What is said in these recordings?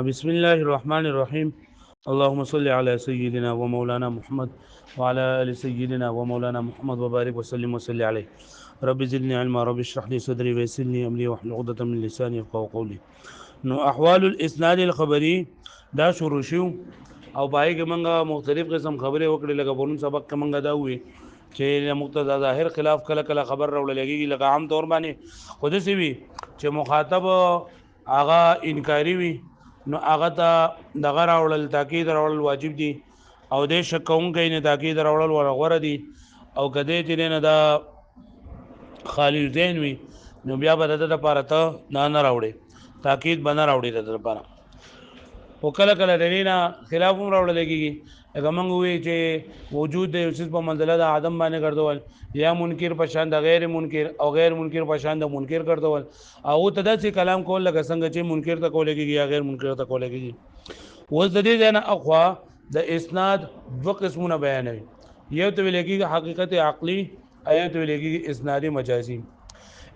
بسم الله الرحمن الرحيم. اللهم صل على سيدنا ومولانا محمد وعلى آل سيدنا ومولانا محمد وبارك وسلم وصل عليه. رب زدني علما، رب اشرح لي صدري ويسر لي امري واحلل عقدة من لساني يفقهوا قولي. نو احوال الاسناد الخبري دا شروع شو او پای کې منګه مختلف قسم خبره وکړي، لکه پرون سبق کې منګه دا وي چې مقتضا ظاهر خلاف کله کله خبر راوړل لګي، لکه عام طور باندې خود سي وي چې مخاطب هغه انکاری وي، نو هغه ته دغه راوړل تاکید راوړل واجب دي، او د شکونکي نه تاکید راوړل ورغوره دي، او کده چې نه دا خالی ذهن وي نو بیا به د لپاره ته نه راوړي، تاکید به نه راوړي د لپاره. او کله کله د نه خلاف هم راوړل کېږي، لکه موږ وایو چې وجود د یو څیز په منزله د عدم باندې ګرځول، یا منکر په شان د غیر منکر او غیر منکر په شان د منکر ګرځول، او ته داسې کلام کول لکه څنګه چې منکر ته کول کېږي یا غیر منکر ته کول کېږي. اوس د دې ځای نه اخوا د اسناد دوه قسمونه بیانوي، یو ته ویل کېږي حقیقت عقلي، یو ته ویل کېږي اسناد مجازي.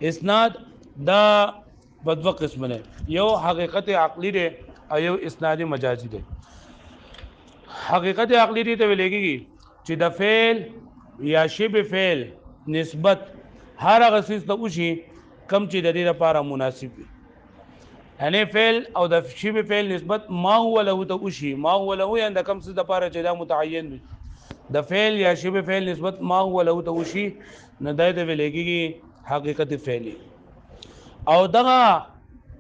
اسناد دا په دوه قسم نه، یو حقیقت عقلي دی او یو اسناد مجازي دی. حقیقت عقلی دی ته ویل کېږي چې د فعل یا شبه فعل نسبت هر هغه څیز ته وشي کم چې د دې لپاره مناسب وي، یعنی فعل او د شبه فعل نسبت ما هو له ته وشي، ما هو له یعنی د کم څه لپاره چې دا متعین وي، د فعل یا شبه فعل نسبت ما هو له ته وشي، نه دا ته ویل کېږي حقیقت فعلی. او دغه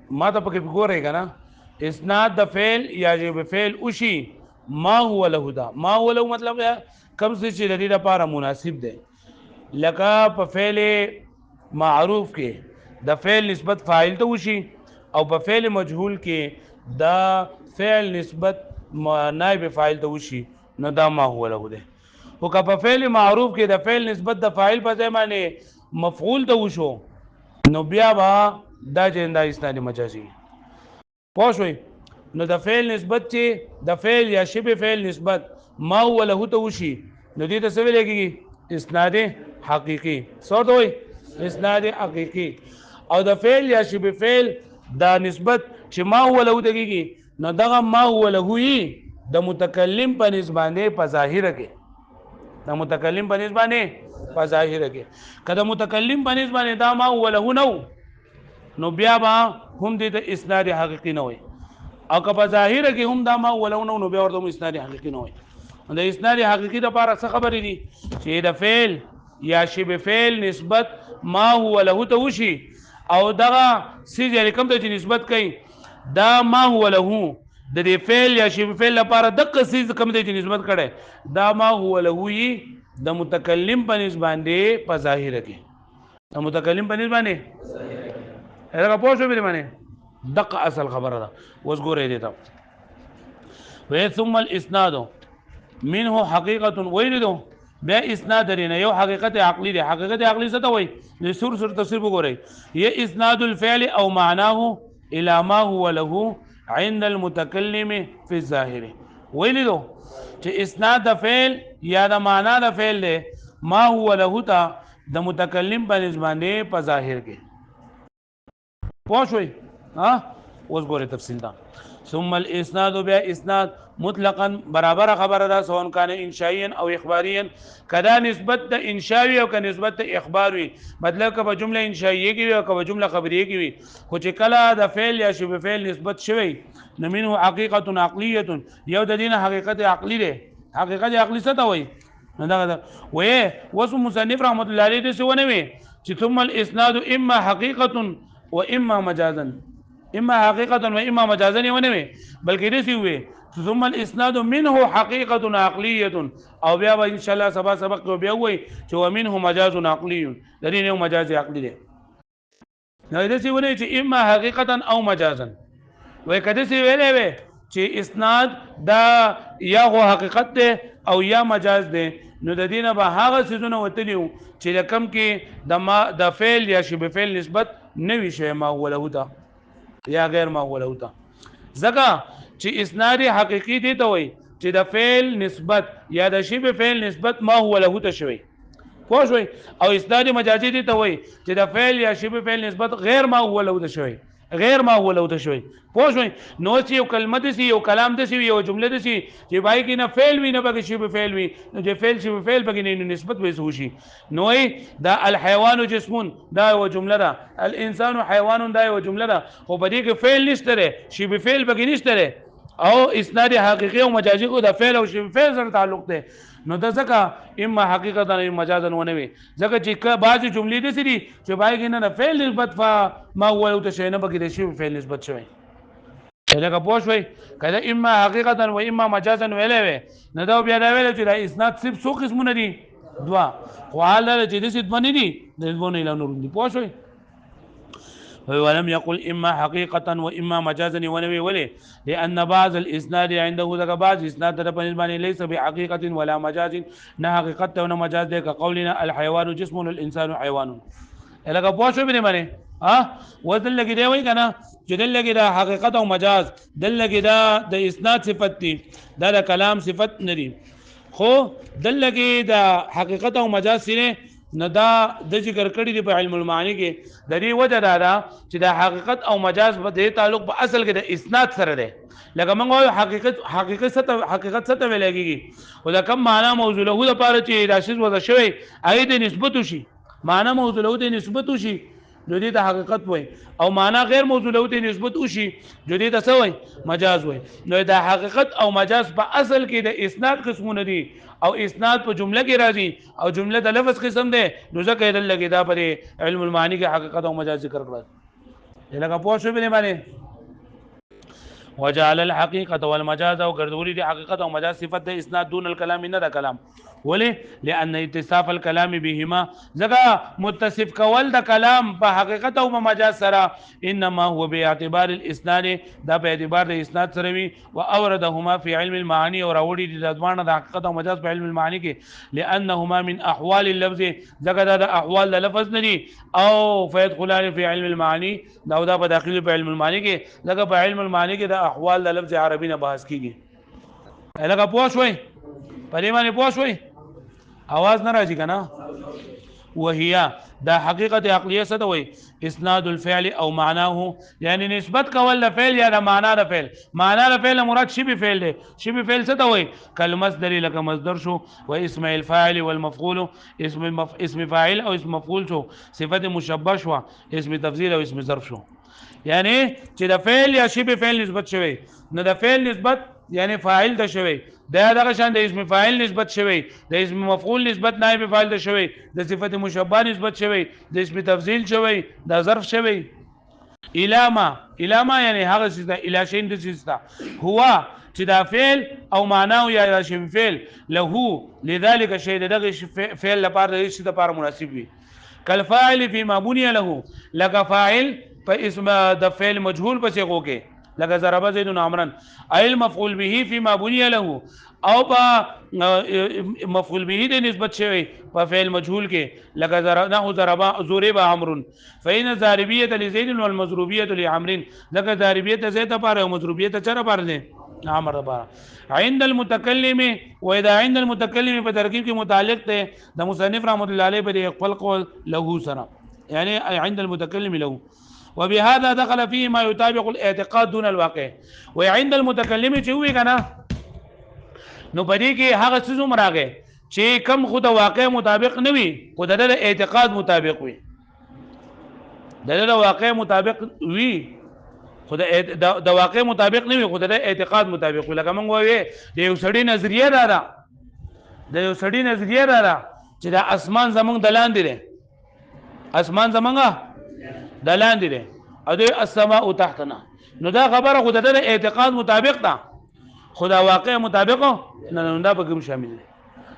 ما ته پکې ګورئ کنه، اسناد د فعل یا شبه فعل وشي ما هو له دا، ما هو له مطلب کم څه چې د دې لپاره مناسب دی، لکه په فعل معروف کې د فعل نسبت فاعل ته وشي، او په فعل مجهول کې دا فعل نسبت نائب فاعل ته وشي، نو دا ما هو له دی. او که په فعل معروف کې د فعل نسبت د فاعل په ځای باندې مفعول ته وشو، نو بیا به دا چې دا اسناد مجازي. پوه شوئ؟ نو د فعل نسبت چې د فعل یا شبه فعل نسبت ما هو له ته وشي، نو دې ته څه ویل کېږي؟ اسناد حقیقي. څه ورته وایي؟ اسناد حقیقي. او د فعل یا شبه فعل دا نسبت چې ما هو له ته کېږي، نو دغه ما هو له یې د متکلم په نسبت باندې په ظاهره کې، د متکلم په نسبت باندې په ظاهره کې، که د متکلم په نسبت باندې دا ما هو له نو، نو بیا به هم دې ته اسناد حقیقي نه وي، او که په ظاهره کې هم دا ما ولونه نو بیا ورته اسناد حقیقي نه وي. د اسناد حقیقي لپاره څه خبرې دي چې د فعل یا شبه فعل نسبت ما هو له ته وشي، او دغه سیز یعنی کوم ته چې نسبت کوي دا ما هو له د دې فعل یا شبه فعل لپاره دغه سیز کوم ته چې نسبت کړي دا ما هو له د متکلم په نسبت باندې په ظاهره کې، د متکلم په نسبت باندې هغه پوه شو به باندې دقه اصل خبره ده. اوس ګورئ دې ته و ثم الاسناد منه حقیقت ویلدو، بیا اسناد درینه یو حقیقت عقلی دی. حقیقت عقلی څه ته وایي؟ د سور تفسیر وګورئ، یہ اسناد الفعل او معناه الى ما هو له عند المتكلم في الظاهر. ویلدو چې اسناد د فعل یا د معنا د فعل دی ما هو له ته د متکلم په نسبت باندې په ظاهر کې. پوه شوئ؟ اوس ګورئ تفصیل دا. ثم الاسناد بیا اسناد مطلقا برابر خبره ده، سواء کان انشائيا او اخباريا، کدا نسبت د انشاوي او که نسبت د اخبار وي، مطلب که په جمله انشائیه کې وي او که په جمله خبریه کې وي، خو چې کله د فعل یا شبه فعل نسبت شوی نو منه حقیقت عقلیه، یو د دین حقیقت عقلی ده. حقیقت عقلی څه ته وایي؟ نو دا وایي وس مصنف رحمت الله علیه دې څه ونه وي چې ثم الاسناد اما حقیقت و اما مجازا، اما حقیقتا و اما مجازا ونه وي، بلکې دې سی وي ثم الاسناد منه حقیقه عقلیه، او بیا به ان شاء الله سبق بیا وي چې ومنه مجاز عقلی، د دې نو مجاز عقلی دی. نو دې سی ونه چې اما حقیقتا او مجازا، وای کده سی ویلې وي چې اسناد دا یا هو حقیقت دی او یا مجاز دی، نو د دینه به هغه سيزونه وتلیو چې لکم کې د فعل یا شبه فعل نسبت نوی شی ما هو له ته یا غیر ما هو له ته. ځکه چې اسناد حقیقي دی ته وایي چې د فعل نسبت یا د شبه فعل نسبت ما هو له ته شوی، پوه شوئ؟ او اسناد مجازي دی ته وایي چې د فعل یا شبه فعل نسبت غیر ما هو له ته شوی، غیر ما هو له ته شوي پوه شوي نو چې یو کلمه دسی یو کلام دسی یو جمله دسی چې بای کې نه فعل وي نه بګی شی به فعل وي نو چې فعل شی به فعل بګی نه نسبت به وشي نو دا الحيوان جسم دا یو جمله ده الانسان حیوان دا یو جمله ده خو په دې کې فعل نشته شی به فعل بګی نشته او اسناد حقیقي او مجازي کو د فعل او شی به فعل سره تعلق ده نو د ځکه اما حقیقتا او مجازا ونه وي ځکه چې بعضی جملې دي سړي چې بای کې نه فعل نسبت ما هو او ته شي نه بګی د شی فعل نسبت شوی لکه پوه شوي کله اما حقیقتا و اما مجازا ویلې وي نه دا بیا دا ویل چې دا اسناد صرف څو قسمونه دي دوا خو حاله چې د ست باندې دي د ونه له نور دي پوه شوي ولم يقل اما حقيقه واما مجازا ونوي ولي لان بعض الاسناد عنده ذك بعض اسناد د بالنسبه ليس بحقيقه ولا مجاز نه حقیقت ولا مجاز ده كقولنا الحيوان جسم والانسان حيوان لکه پوه شو بنه باندې ودل لګي دی وای کنه چې دل لګي دا حقیقت او مجاز دل لګي دا د اسناد صفت دي دا د کلام صفت ندي خو دل لګي دا حقیقت او مجاز سره نه دا د ذکر کړي دی په علم المعانی کې د دې وجه دا چې د حقیقت او مجاز په دې تعلق په اصل کې د اسناد سره دی لکه موږ وایو حقیقت څه ته ویل کېږي او دا کوم معنا موضوع له لپاره چې دا شی وځي شوی هغه د نسبت شي معنا موضوع له د نسبت شي جو دې ته حقیقت وای او معنا غیر موضوع له د نسبت شي جو دې ته څه وای مجاز وای نو دا حقیقت او مجاز په اصل کې د اسناد قسمونه دي او اسناد په جمله کې راځي او جمله د لفظ قسم ده نو ځکه یې لګي دا پر علم المعانی کې حقیقت او مجاز ذکر کړل لکه پوه شو به باندې وجعل الحقيقه والمجاز او ګرځولي دي حقیقت او مجاز صفت د اسناد دون الكلام نه د کلام ولې لان اتصاف الكلام بهما ځکه متصف کول د کلام په حقیقت او مجاز سره انما هو باعتبار الاسناد دا په اعتبار د اسناد سره وي او اوردهما في علم المعاني او راوړي د ځوانه د حقیقت او مجاز په علم المعاني کې لانهما من احوال اللفظ ځکه دا د احوال د لفظ نه دي او فيدخلان في علم المعاني دا په داخلي په علم المعاني کې ځکه په علم المعاني کې د احوال د لفظ عربي نه بحث کیږي لکه پوه شوي پرې باندې پوه شوي आवाज نه راځي کنه وهي دا حقیقت عقلیه څه ته وایي اسناد الفعل او معناه یعنی نسبت کول د فعل یا د معنا د فعل معنا د فعل مراد شی به فعل دی شی به فعل څه ته وایي کلمصدر لکه مصدر شو و اسم الفاعل والمفعول اسم فاعل او اسم مفعول شو صفت مشبه شو اسم تفضیل او اسم ظرف شو یعنی چې د فعل یا شی به فعل نسبت شوی نو د فعل نسبت یعنی فاعل د شوی دا دغه شان د اسم فاعل نسبت شوی د اسم مفعول نسبت نائب فاعل د شوی د صفت مشبہ نسبت شوی د اسم تفضیل شوی د ظرف شوی الاما یعنی هغه څه د الاشین د څه هو چې دا فعل او معنا او یا شی فعل له لذلك شی دغه فعل لپاره د شی لپاره مناسب وي کل فاعل فيما بني له لك فاعل په اسم د فعل مجهول په صيغه کې لکه ضرب زید عمرا ایل مفعول به فيما بني له او په مفعول به د نسبت شوی په فعل مجهول کې لکه نحو ضرب عمرو فإن ضاربیه لزید والمضروبیه لعمر لکه ضاربیه زید لپاره او مضروبیه چر لپاره نه عمر لپاره عند المتکلم و اذا عند المتکلم په ترکیب کې متعلق ته د مصنف رحمت الله علیه په خپل قول له سره یعنی عند المتکلم له وبهذا دخل فيه ما يطابق الاعتقاد دون الواقع وعند المتكلم چې وی کنه نو پدې کې هغه څه زمراغه چې کم خود واقع مطابق نه وي خو د اعتقاد مطابق وي د واقع مطابق وي خو د واقع مطابق نه وي خو د اعتقاد مطابق وي لکه موږ وایو د یو سړي نظریه دا چې د اسمان زمونږ د لاندې دی اسمان زمونږه د لاندې دی او د السماء تحتنا نو دا خبره خو د اعتقاد مطابق ده خدا واقع مطابق نه دا به کوم شامل دی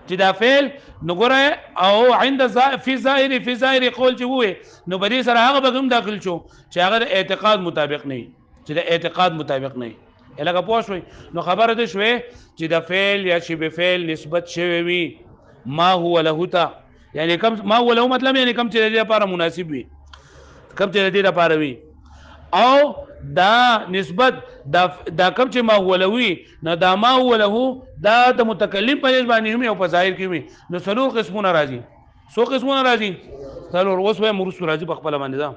چې دا فعل نو ګره او عند فی ظاهر قول چې وې نو بری سره هغه به کوم داخل شو چې هغه د اعتقاد مطابق نه چې د اعتقاد مطابق نه الګه پوه شوي نو خبره ده شوي چې د فعل یا شی به فعل نسبت شوی وي ما هو له تا یعنی کم ما هو له مطلب یعنی کم چې د لپاره مناسب وي کم چې د لپاره وي او دا نسبت دا کم چې ما هو لوي نه دا ما هو له دا د متکلم په نسبت باندې او په ظاهر کې وي نو څلور قسمونه راځي څو قسمونه راځي څلور اوس به مرسو راځي په خپل باندې دا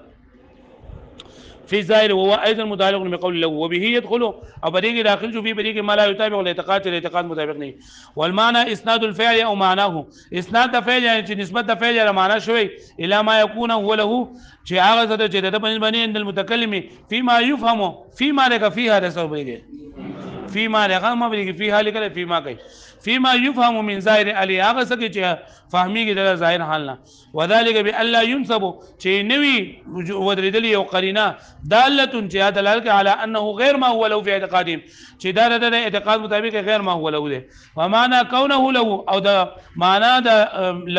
في الظاهر وهو ايضا متعلق بقول له وبه يدخل او بديك داخل شو في بديك ما لا يتابع الاعتقاد مطابق نہیں والمعنى اسناد الفعل او معناه اسناد الفعل يعني نسبه الفعل الى معنى شوي الى ما يكون هو له چې هغه څه چې د باندې عند المتكلم فيما يفهم فيما لك فيها هذا سبب فيما لك ما بيجي فيها لك فيما کوي فيما يفهم من ظاهر علي هغه څه چې فهميږي د ظاهر حال نه وذلك بالا ينسب چې نوي ودرېدل یو قرینه داله چې دلاله على انه غير ما هو له في اعتقادهم چې دا د اعتقاد مطابق غیر ما هو له ده ومعنى كونه له او د معنا د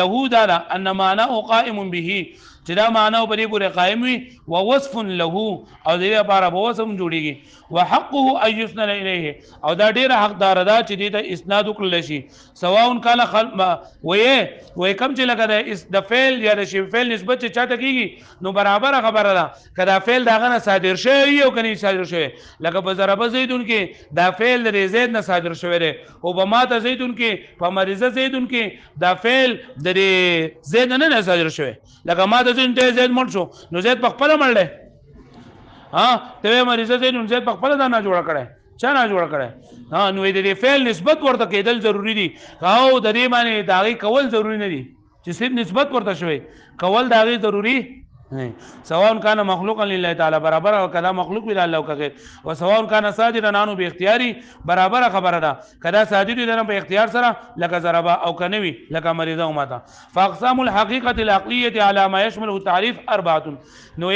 له دا ان معناه قائم به چې دا معنا په دې پورې قائم وي او وصف له او دې لپاره به وصف جوړيږي وحقه ان يسند اليه او دا ډیره حقدار ده چې دې ته اسناد وکړل شي سواء کان وې کم چې لګا د فعل یا د شی فعل نسبت چاته کیږي نو برابر خبره ده کدا فعل داغه نه صادر شوی او کني صادر شوی لکه په ضرب زیدون کې دا فعل د زید نه صادر شوی دی او په ماته زیدون کې په مریضه زیدون کې دا فعل د زید نه صادر شوی لکه ماته زید مړ شو نو زید په خپل مړ دی ها ته مریضه زید زید په خپل دا نه جوړ کړي چا نه جوړ کړي ها نو دې فعل نسبت ورته کېدل ضروری دي او د دې معنی داغي کول ضروری نه دي چې صرف نسبت ورته شوی کول داغي ضروری نه سواء كان مخلوقا لله تعالی برابر او کدا مخلوق وی الله او غیر او سواء كان صادرا عنه باختیاری برابر خبره ده کدا صادر دي په اختیار سره لکه ضربه او کنوي لکه مریضه او ماته فاقسام الحقيقه العقليه على ما يشمل التعريف اربعه نو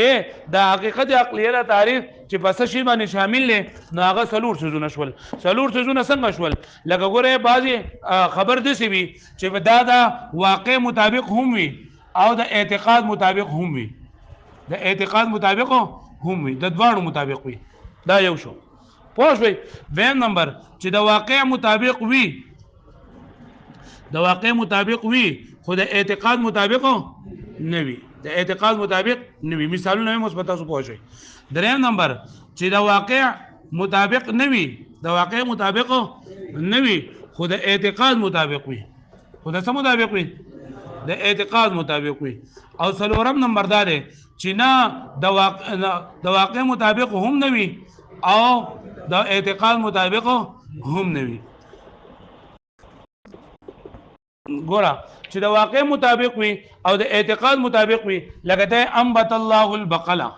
د حقیقت عقلیه له تعریف چې پس شی باندې شامل نه نو هغه سلور سيزونه شول سلور سيزونه څنګه شول لکه ګوره بعضي خبر دي سی وي چې دا واقع مطابق هم وي او د اعتقاد مطابق هم وي د اعتقاد مطابق هم وي د دوانو مطابق وي دا یو شو پوه شئ ویم نمبر چې د واقع مطابق وي د واقع مطابق وي خو د اعتقاد مطابق نه وي د اعتقاد مطابق نه وي مثالونه مثبت تاسو پوه شئ دریم نمبر چې د واقع مطابق نه وي د واقع مطابق نه وي خو د اعتقاد مطابق وي خو د څه مطابق وي د اعتقاد مطابق وي او څلورم نمبر دا دی چې نه د واقع مطابق هم نه وي او د اعتقاد مطابق هم نه وي ګوره چې د واقع مطابق وي او د اعتقاد مطابق وي لکه ته انبت الله البقله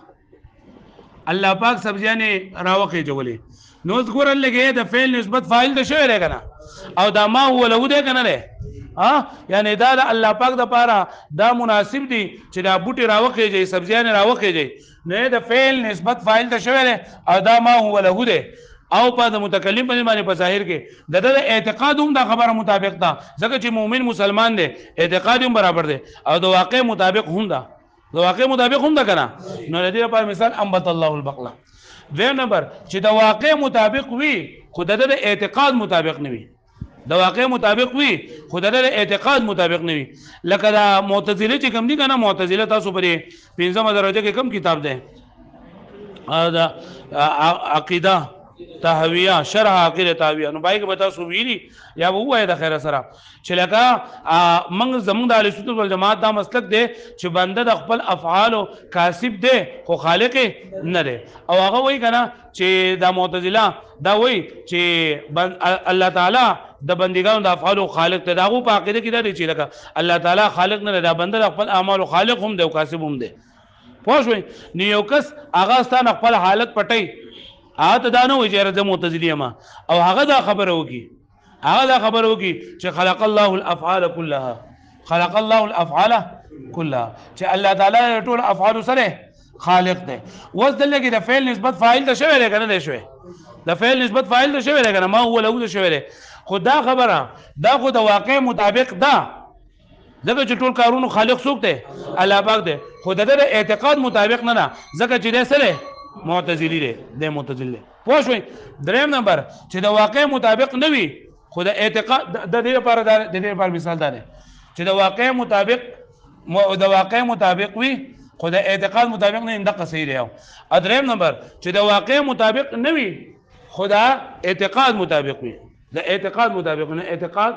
الله پاک سبزیانه راوخه جوړلې نو ګوره لګي د فعل نسبت فاعل د شوی راکنه او دا ما هو له ده کنه نه یعنی دا د الله پاک د پاره دا مناسب دي چې دا بوټي راوخیږي سبزیانه راوخیږي نه د فعل نسبت فاعل ته شوی دی او دا ما هو له ده او په د متکلم په معنی په ظاهر کې د اعتقاد هم د خبره مطابق ده ځکه چې مؤمن مسلمان دی اعتقاد هم برابر دی او د واقع مطابق هم ده د واقع مطابق هم ده کنه نو د دې لپاره مثال انبت الله البقله دویم نمبر چې د واقع مطابق وي خو د اعتقاد مطابق نه وي د واقع مطابق وي خو د اعتقاد مطابق نه وي لکه دا معتزله چې کوم دي کنه معتزله تاسو پرې 15 درجه کې کم کتاب ده دا عقیده تهویه شرح عقیده تهویه نو پای کې به تاسو ویلي یا وایي د خیره سره چې لکه موږ زموږ د اهل سنت والجماعت دا مسلک دی چې بنده د خپل افعال کاسب دی خو خالق نه دی او هغه وایي کنه چې دا معتزله دا وایي چې الله تعالی د بندګانو د افعال خالق ته داغو په عقیده کې دا دی چې لکه الله تعالی خالق نه دا بنده د خپل اعمال خالق هم دی او کاسب هم دی پوه شئ نو یو کس هغه ستاسو خپل حالت پټي اته دا نه وي چې راځه معتزلی ما او هغه دا خبره وکي چې خلق الله الافعال كلها خلق الله الافعال كلها چې الله تعالی ټول افعال سره خالق دی وځ دلته کې د فعل نسبت فاعل ته شوی دی کنه دی شوی د فعل نسبت فاعل ته شوی دی کنه ما هو له شوی دی خو دا خبره دا خو د واقع مطابق ده ځکه چې ټول کارونو خالق څوک دی الله پاک دی خو د اعتقاد مطابق نه ځکه چې دی سره معتزلی دی د معتزلی پوه شئ دریم نمبر چې د واقع مطابق نه وي خو د اعتقاد د دې لپاره مثال دا دی چې د واقع مطابق وي خو د اعتقاد مطابق نه اندقه صحیح دی او دریم نمبر چې د واقع مطابق نه وي خو د اعتقاد مطابق وي د اعتقاد مطابق نه اعتقاد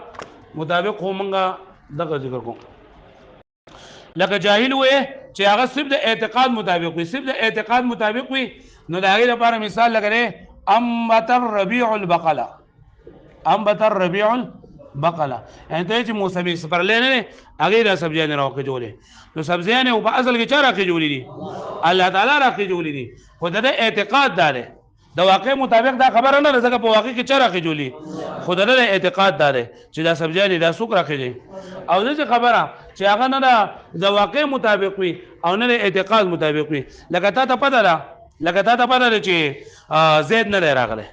مطابق هم موږ دغه ذکر کوم لکه جاهل وې چې هغه صرف د اعتقاد مطابق وي صرف د اعتقاد مطابق وي نو د هغې لپاره مثال لګوې انبت الربیع البقله انبت الربیع البقله یعنې ته چې موسمي سپرلی نه دی هغې دا سبزیانې راوخېجولې نو سبزیانې په اصل کې چا راخېجولې دي الله تعالی راخېجولې دي خو د ده اعتقاد دا دی د واقع مطابق دا خبره نه ده ځکه په واقع کې چا راخېجولي خو د ده اعتقاد دا دی چې دا سبزیانې دا څوک راخېجي او داسې خبره چې هغه نه ده د واقع مطابق وي او نه د اعتقاد مطابق وي لکه تا ته پته ده چې زید نه دی راغلی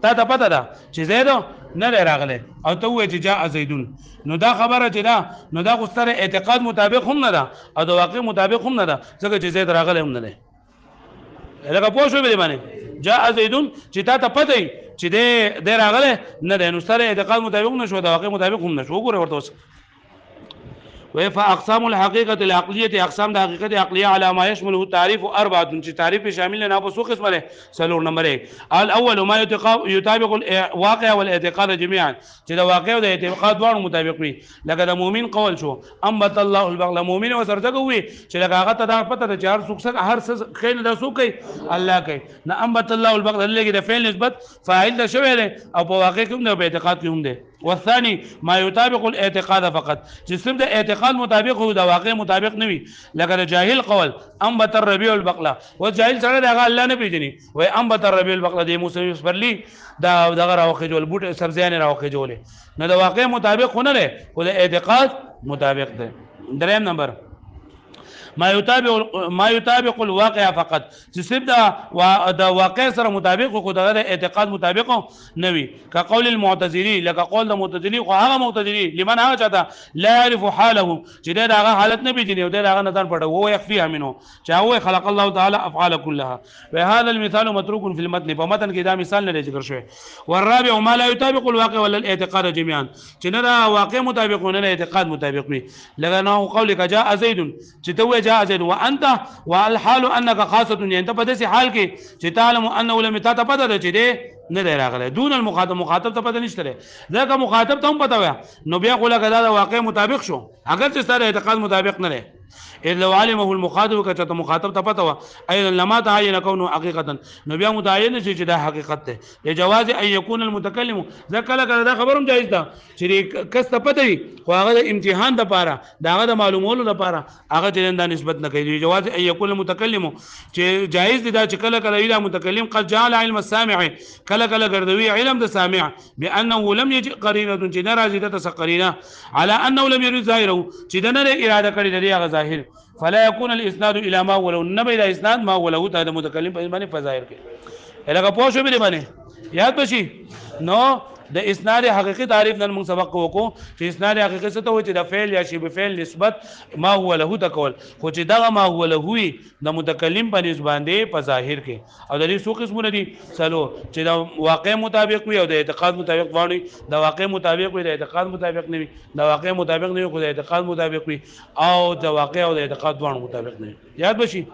تا ته پته ده چې زید نه دی راغلی او ته ووایې چې جاء زیدون نو دا خبره چې ده نو دا خو ستره اعتقاد مطابق هم نه ده او د واقع مطابق هم نه ده ځکه چې زید راغلی هم نه دی لکه پوه شوې په دې باندې جاء زیدون چې تا ته پته وي چې دی راغلی نه دی نو ستره اعتقاد مطابق نه شو د واقع مطابق هم نه شو وګورئ ورته اوس فاقسام الحقيقه العقليه اقسام د حقیقت عقلیه على ما يشمله التعريف اربعه چې تعریف شامل نه په څو قسمه ده سلور نمبر 1 الاول ما يطابق الواقع والاعتقاد جميعا چې د واقع او د اعتقاد دواړو مطابق وي لکه د مؤمن قول شو انبت الله البقل مؤمن وسرته کوي چې لکه هغه ته دا پته ده چې هر څه خیر د سو کوي الله کوي نه انبت الله البقل لګي د فعل نسبت فاعل ده شوی دی او په واقع کې هم ده په اعتقاد کې هم ده والثاني ما يطابق الاعتقاد فقط چې صرف د اعتقاد مطابق او د واقع مطابق نه وي لکه د جاهل قول انبت الربيع البقله و جاهل سره دغه الله نه پیژني وای انبت الربيع البقله د موسی سپرلی دا دغه راوخېجول بوټ سبزیانې راوخېجولې نو د واقع مطابق نه دی او د اعتقاد مطابق دی دریم نمبر ما يطابق الواقع فقط چې صرف د واقع سره مطابق خو د اعتقاد مطابق نه وي كقول المعتزلي لکه قول د معتزلي خو هغه معتزلي لمن هغه چاته لا يعرف حاله چې دغه حالت نه پیژني او دغه نه ځان پټه وو يخفيها منه چې هو خلق الله تعالی افعال كلها وهذا المثال متروك في المتن په متن کې دا مثال نه ذکر شوی والرابع ما لا يطابق الواقع ولا الاعتقاد جميعا چې نه دا واقع مطابق نه اعتقاد مطابق وي لکه نو قولك جاء زيد چې ته جاء زيد وانت والحال انك خاصه يعني انت په داسې حال کې چې تعلم انه لم تتپد ده چې دې نه دی راغلی دون مخاطب ته پته نشته ځکه مخاطب ته هم پته وي نو بیا خو لکه دا د واقع مطابق شو اگر چې ستاسو اعتقاد مطابق نه دی اذ لو علمه المخاطب کته مخاطب ته پته و ايضا لما تعين كونه حقيقه نو بیا متعین شي چې دا حقیقت ده لجواز ان يكون المتكلم ذکر لکه دا خبرم جایز ده چې کس ته پته وي خو هغه د امتحان د پاره داغه د معلومولو د پاره هغه چې دا نسبت نه کوي جواز ان يكون المتكلم چې جایز دي دا چې کله کله دا متکلم قد جعل علم السامع کله کله ګرځوي علم د سامع بانه لم يجئ قرينه چې ناراضي د تسقرينه على انه لم يرد ظاهره چې د نه اراده کړی دی هغه ظاهر فلا يكون الاسناد الى ما ولو النبي الى اسناد ما ولو ته د متکلم په باندې فظاهر کې الګه پوه شو به باندې یاد بشي نو د اسناد حقيقي تعریف نن موږ سبق وکړو چې اسناد حقيقي څه ته وایي چې د فعل یا شی به فعل نسبت ما هو له تکول خو چې دا ما هو له وي د متکلم په نسبت باندې په ظاهر کې او د دې څو قسمونه دي څلو چې د واقع مطابق وي او د اعتقاد مطابق باندې د واقع مطابق وي د اعتقاد مطابق نه وي د واقع مطابق نه وي خو د اعتقاد مطابق وي او د واقع او د اعتقاد باندې مطابق نه وي یاد بشي